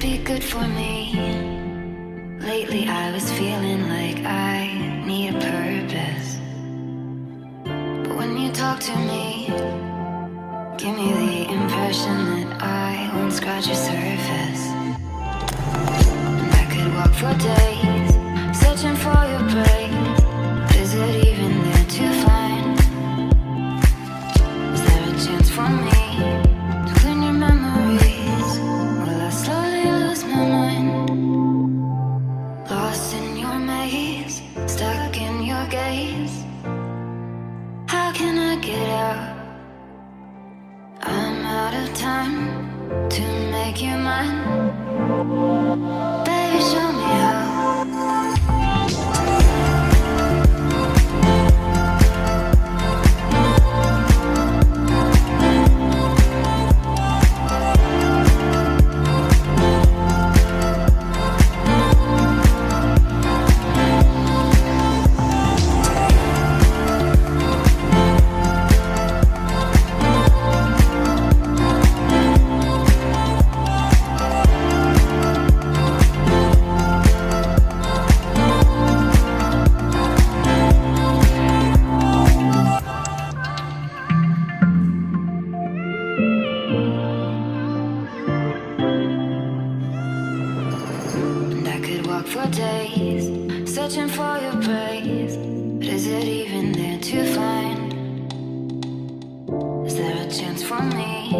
be good for me. Lately I was feeling like I need a purpose. But when you talk to me, give me the impression that I won't scratch your surface. And I could walk for days, searching for your praise. But is it even there to find? Is there a chance for me to clean your memories? Will I slowly lose my mind? Lost in your maze, stuck in your gaze. How can I get out? I'm out of time to make you mine. Baby, show me how. For days, searching for your praise. But is it even there to find? Is there a chance for me